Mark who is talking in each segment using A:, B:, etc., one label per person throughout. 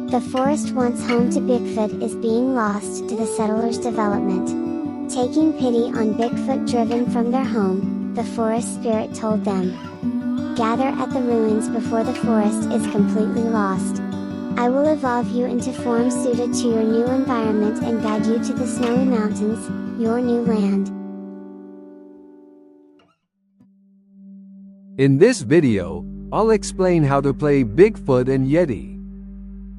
A: The forest once home to Bigfoot is being lost to the settlers' development. Taking pity on Bigfoot driven from their home, the forest spirit told them, "Gather at the ruins before the forest is completely lost. I will evolve you into forms suited to your new environment and guide you to the snowy mountains, your new land."
B: In this video, I'll explain how to play Bigfoot and Yeti.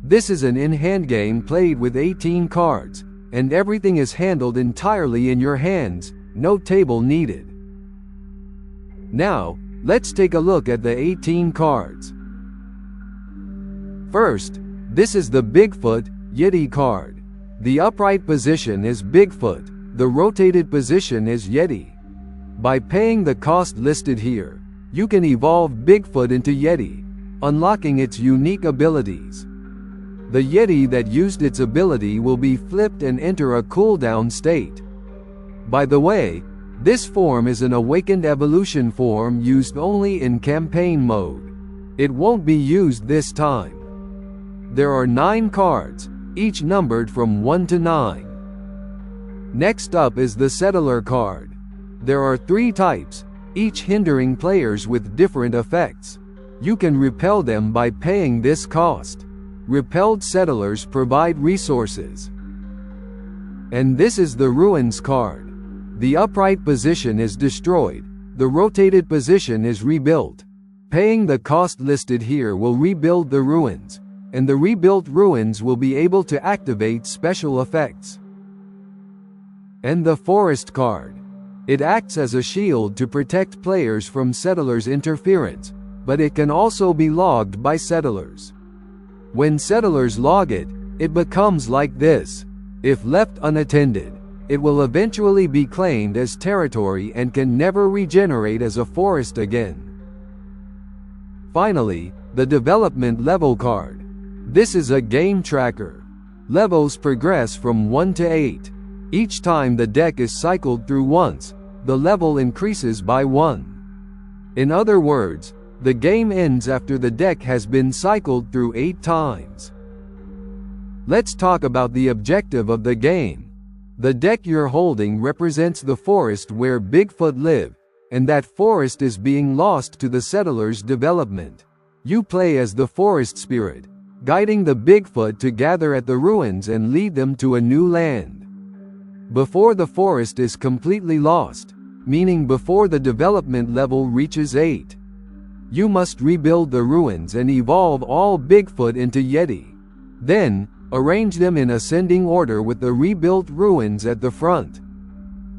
B: This is an in-hand game played with 18 cards, and everything is handled entirely in your hands, no table needed. Now, let's take a look at the 18 cards. First, this is the Bigfoot, Yeti card. The upright position is Bigfoot, the rotated position is Yeti. By paying the cost listed here, you can evolve Bigfoot into Yeti, unlocking its unique abilities. The Yeti that used its ability will be flipped and enter a cooldown state. By the way, this form is an awakened evolution form used only in campaign mode. It won't be used this time. There are 9 cards, each numbered from 1 to 9. Next up is the Settler card. There are 3 types, each hindering players with different effects. You can repel them by paying this cost. Repelled settlers provide resources. And this is the Ruins card. The upright position is destroyed, the rotated position is rebuilt. Paying the cost listed here will rebuild the ruins, and the rebuilt ruins will be able to activate special effects. And the Forest card. It acts as a shield to protect players from settlers' interference, but it can also be logged by settlers. When settlers log it, it becomes like this. If left unattended, it will eventually be claimed as territory and can never regenerate as a forest again. Finally, the Development Level card. This is a game tracker. Levels progress from 1 to 8. Each time the deck is cycled through once, the level increases by 1. In other words, the game ends after the deck has been cycled through 8 times. Let's talk about the objective of the game. The deck you're holding represents the forest where Bigfoot live, and that forest is being lost to the settlers' development. You play as the forest spirit, guiding the Bigfoot to gather at the ruins and lead them to a new land. Before the forest is completely lost, meaning before the development level reaches 8, you must rebuild the ruins and evolve all Bigfoot into Yeti. Then, arrange them in ascending order with the rebuilt ruins at the front.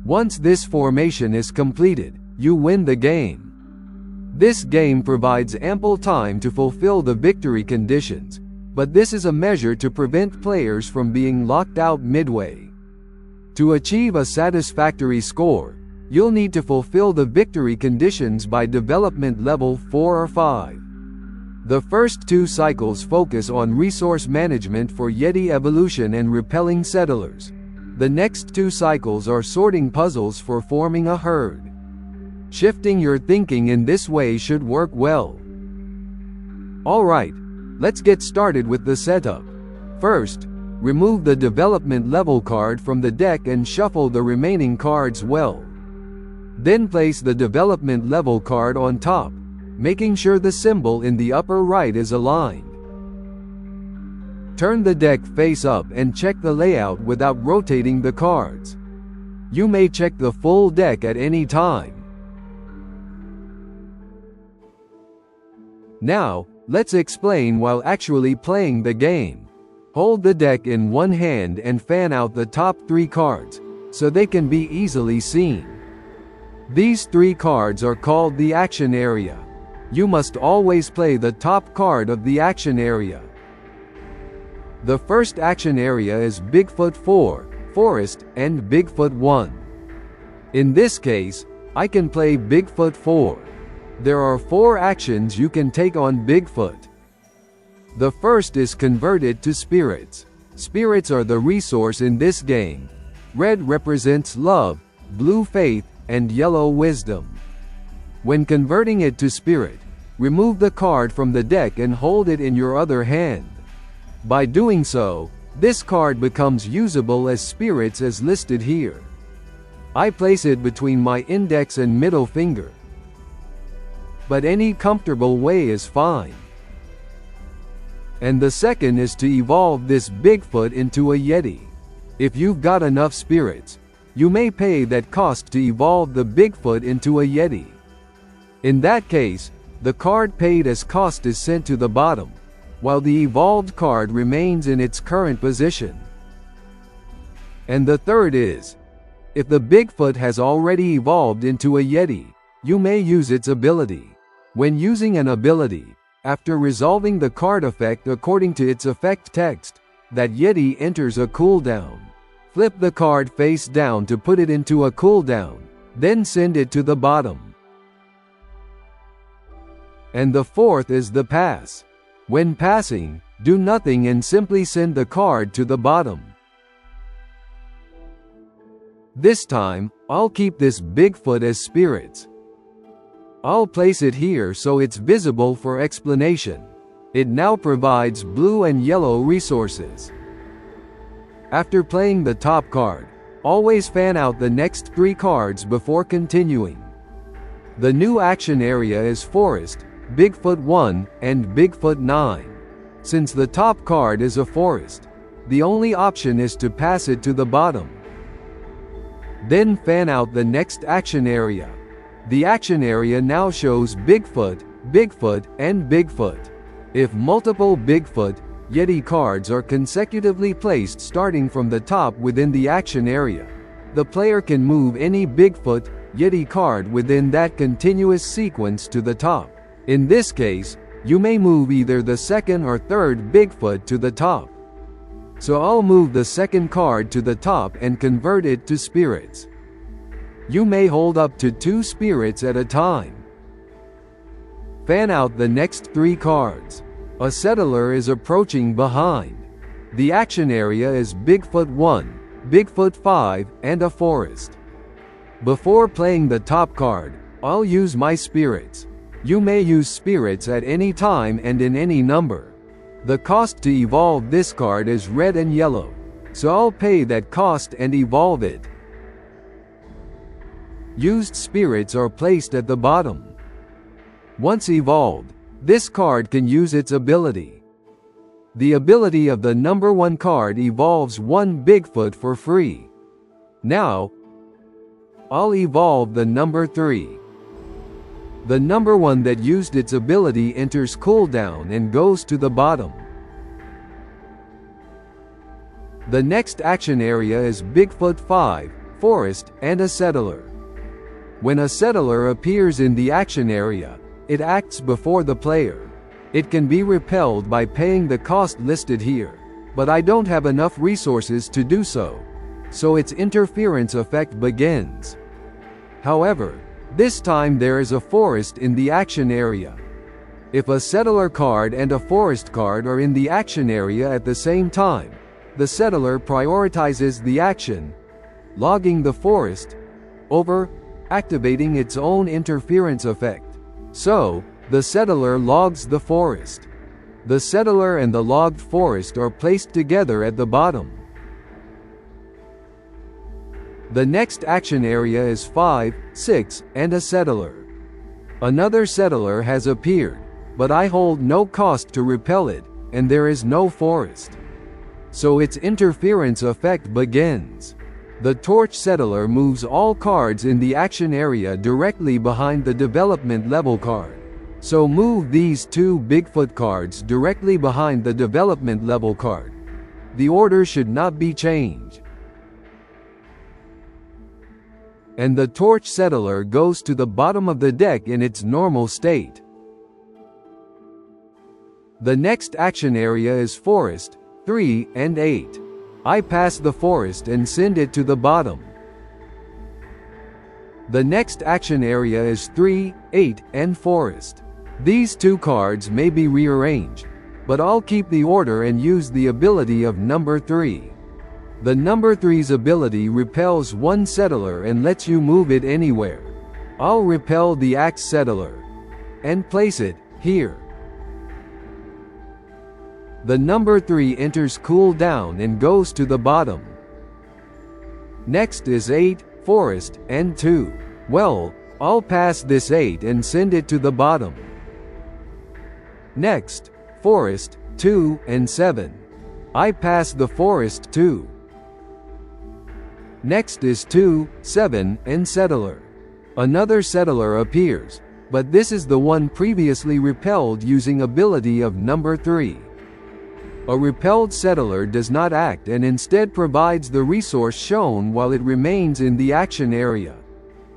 B: Once this formation is completed, you win the game. This game provides ample time to fulfill the victory conditions, but this is a measure to prevent players from being locked out midway. To achieve a satisfactory score, you'll need to fulfill the victory conditions by development level 4 or 5. The first 2 cycles focus on resource management for Yeti evolution and repelling settlers. The next 2 cycles are sorting puzzles for forming a herd. Shifting your thinking in this way should work well. Alright, let's get started with the setup. First, remove the development level card from the deck and shuffle the remaining cards well. Then place the development level card on top, making sure the symbol in the upper right is aligned. Turn the deck face up and check the layout without rotating the cards. You may check the full deck at any time. Now, let's explain while actually playing the game. Hold the deck in one hand and fan out the top 3 cards, so they can be easily seen. These 3 cards are called the action area. You must always play the top card of the action area. The first action area is Bigfoot 4, Forest, and Bigfoot 1. In this case, I can play Bigfoot 4. There are 4 actions you can take on Bigfoot. The first is converted to spirits. Spirits are the resource in this game. Red represents love, blue faith, and yellow wisdom. When converting it to spirit, remove the card from the deck and hold it in your other hand. By doing so, this card becomes usable as spirits as listed here. I place it between my index and middle finger, but any comfortable way is fine. And the second is to evolve this Bigfoot into a Yeti. If you've got enough spirits, you may pay that cost to evolve the Bigfoot into a Yeti. In that case, the card paid as cost is sent to the bottom, while the evolved card remains in its current position. And the third is, if the Bigfoot has already evolved into a Yeti, you may use its ability. When using an ability, after resolving the card effect according to its effect text, that Yeti enters a cooldown. Flip the card face down to put it into a cooldown, then send it to the bottom. And the fourth is the pass. When passing, do nothing and simply send the card to the bottom. This time, I'll keep this Bigfoot as spirits. I'll place it here so it's visible for explanation. It now provides blue and yellow resources. After playing the top card, always fan out the next 3 cards before continuing. The new action area is Forest, Bigfoot 1, and Bigfoot 9. Since the top card is a forest, the only option is to pass it to the bottom. Then fan out the next action area. The action area now shows Bigfoot, Bigfoot, and Bigfoot. If multiple Bigfoot, Yeti cards are consecutively placed starting from the top within the action area, the player can move any Bigfoot, Yeti card within that continuous sequence to the top. In this case, you may move either the second or third Bigfoot to the top. So I'll move the second card to the top and convert it to spirits. You may hold up to 2 spirits at a time. Fan out the next 3 cards. A settler is approaching behind. The action area is Bigfoot 1, Bigfoot 5, and a forest. Before playing the top card, I'll use my spirits. You may use spirits at any time and in any number. The cost to evolve this card is red and yellow, so I'll pay that cost and evolve it. Used spirits are placed at the bottom. Once evolved, this card can use its ability. The ability of the number 1 card evolves 1 Bigfoot for free. Now, I'll evolve the number 3. The number 1 that used its ability enters cooldown and goes to the bottom. The next action area is Bigfoot 5, Forest, and a settler. When a settler appears in the action area, it acts before the player. It can be repelled by paying the cost listed here, but I don't have enough resources to do so, so its interference effect begins. However, this time there is a forest in the action area. If a settler card and a forest card are in the action area at the same time, the settler prioritizes the action, logging the forest, over activating its own interference effect. So, the settler logs the forest. The settler and the logged forest are placed together at the bottom. The next action area is 5, 6, and a settler. Another settler has appeared, but I hold no cost to repel it, and there is no forest. So its interference effect begins. The torch settler moves all cards in the action area directly behind the development level card. So move these 2 Bigfoot cards directly behind the development level card. The order should not be changed. And the torch settler goes to the bottom of the deck in its normal state. The next action area is Forest, 3 and 8. I pass the forest and send it to the bottom. The next action area is 3, 8, and Forest. These 2 cards may be rearranged, but I'll keep the order and use the ability of number 3. The number 3's ability repels 1 settler and lets you move it anywhere. I'll repel the axe settler and place it here. The number 3 enters cool down and goes to the bottom. Next is 8, forest, and 2. Well, I'll pass this 8 and send it to the bottom. Next, forest, 2, and 7. I pass the forest too. Next is 2, 7, and settler. Another settler appears, but this is the one previously repelled using ability of number 3. A repelled settler does not act and instead provides the resource shown while it remains in the action area.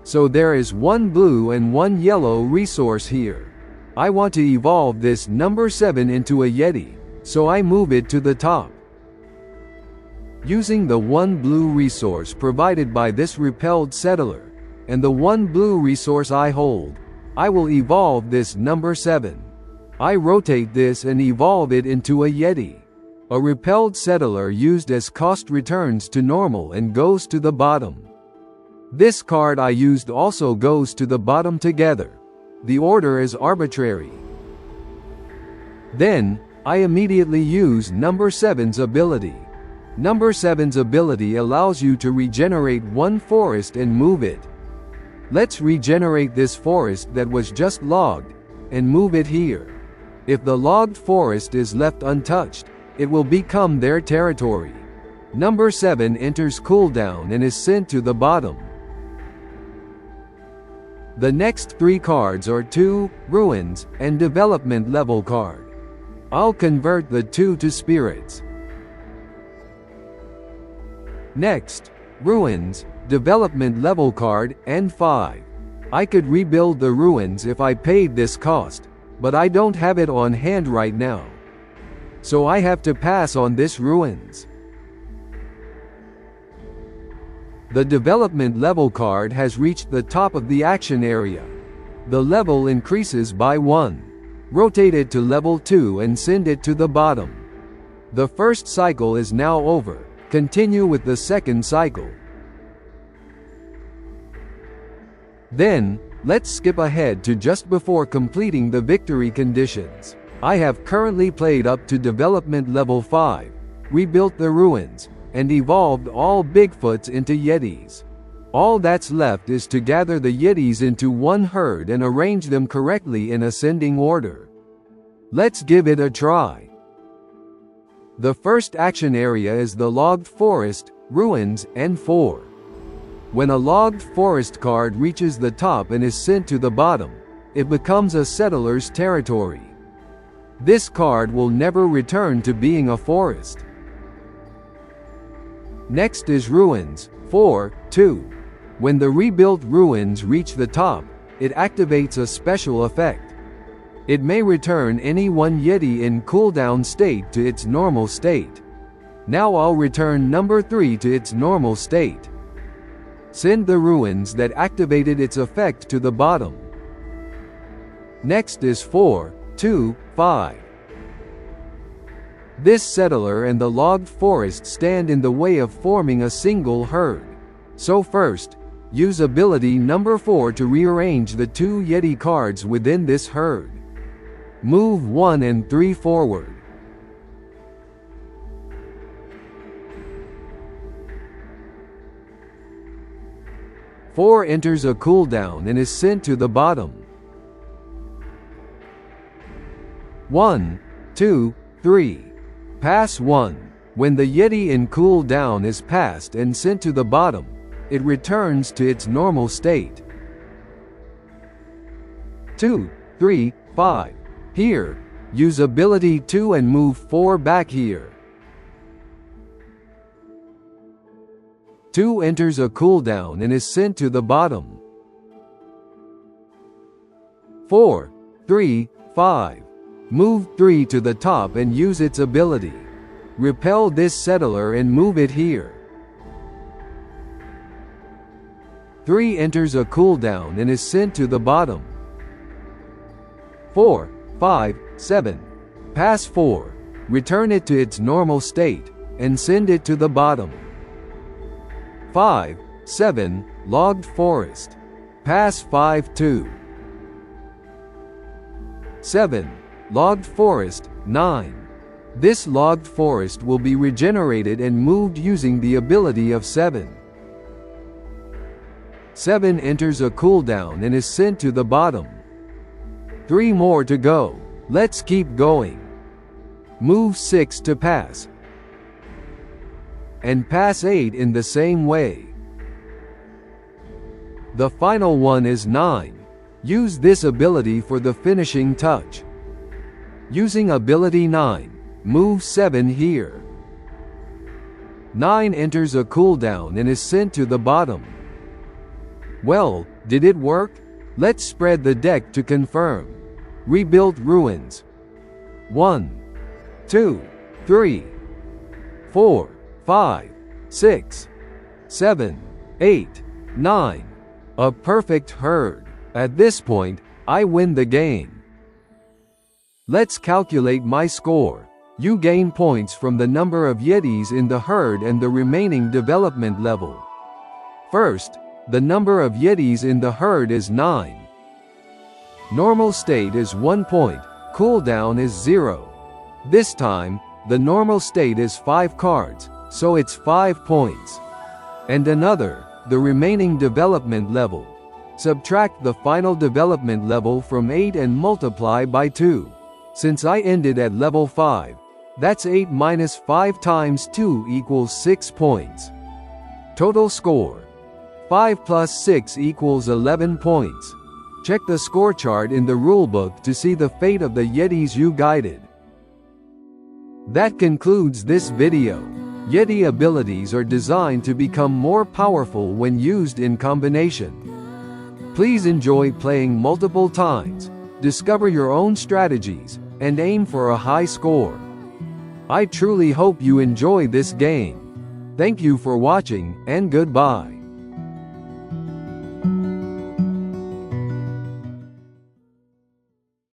B: So there is one blue and one yellow resource here. I want to evolve this number 7 into a Yeti, so I move it to the top. Using the one blue resource provided by this repelled settler, and the one blue resource I hold, I will evolve this number 7. I rotate this and evolve it into a Yeti. A repelled settler used as cost returns to normal and goes to the bottom. This card I used also goes to the bottom together. The order is arbitrary. Then, I immediately use number 7's ability. Number 7's ability allows you to regenerate one forest and move it. Let's regenerate this forest that was just logged, and move it here. If the logged forest is left untouched, it will become their territory. Number 7 enters cooldown and is sent to the bottom. The next 3 cards are 2, ruins, and development level card. I'll convert the 2 to spirits. Next, ruins, development level card, and 5. I could rebuild the ruins if I paid this cost, but I don't have it on hand right now. So I have to pass on this ruins. The development level card has reached the top of the action area. The level increases by 1. Rotate it to level 2 and send it to the bottom. The first cycle is now over. Continue with the second cycle. Then, let's skip ahead to just before completing the victory conditions. I have currently played up to development level 5, rebuilt the ruins, and evolved all Bigfoots into Yetis. All that's left is to gather the Yetis into one herd and arrange them correctly in ascending order. Let's give it a try. The first action area is the logged forest, ruins, and 4. When a logged forest card reaches the top and is sent to the bottom, it becomes a settler's territory. This card will never return to being a forest. Next is ruins, 4, 2. When the rebuilt ruins reach the top, it activates a special effect. It may return any one Yeti in cooldown state to its normal state. Now I'll return number 3 to its normal state. Send the ruins that activated its effect to the bottom. Next is 4, 2, 5. This settler and the logged forest stand in the way of forming a single herd. So first, use ability number 4 to rearrange the 2 Yeti cards within this herd. Move 1 and 3 forward. Four enters a cooldown and is sent to the bottom. 1, 2, 3. Pass 1. When the Yeti in cooldown is passed and sent to the bottom, it returns to its normal state. 2, 3, 5. Here, use ability 2 and move 4 back here. 2 enters a cooldown and is sent to the bottom. 4, 3, 5. Move 3 to the top and use its ability. Repel this settler and move it here. 3 enters a cooldown and is sent to the bottom. 4, 5, 7. Pass 4. Return it to its normal state, and send it to the bottom. 5, 7. Logged forest. Pass 5 2. 7. Logged forest, 9. This logged forest will be regenerated and moved using the ability of 7. 7 enters a cooldown and is sent to the bottom. 3 more to go. Let's keep going. Move 6 to pass. And pass 8 in the same way. The final one is 9. Use this ability for the finishing touch. Using ability 9, move 7 here. 9 enters a cooldown and is sent to the bottom. Well, did it work? Let's spread the deck to confirm. Rebuilt ruins. 1, 2, 3, 4, 5, 6, 7, 8, 9. A perfect herd. At this point, I win the game. Let's calculate my score. You gain points from the number of Yetis in the herd and the remaining development level. First, the number of Yetis in the herd is 9. Normal state is 1 point, cooldown is 0. This time, the normal state is 5 cards, so it's 5 points. And another, the remaining development level. Subtract the final development level from 8 and multiply by 2. Since I ended at level 5, that's 8 minus 5 times 2 equals 6 points. Total score. 5 plus 6 equals 11 points. Check the score chart in the rulebook to see the fate of the Yetis you guided. That concludes this video. Yeti abilities are designed to become more powerful when used in combination. Please enjoy playing multiple times, discover your own strategies, and aim for a high score. I truly hope you enjoy this game. Thank you for watching, and goodbye.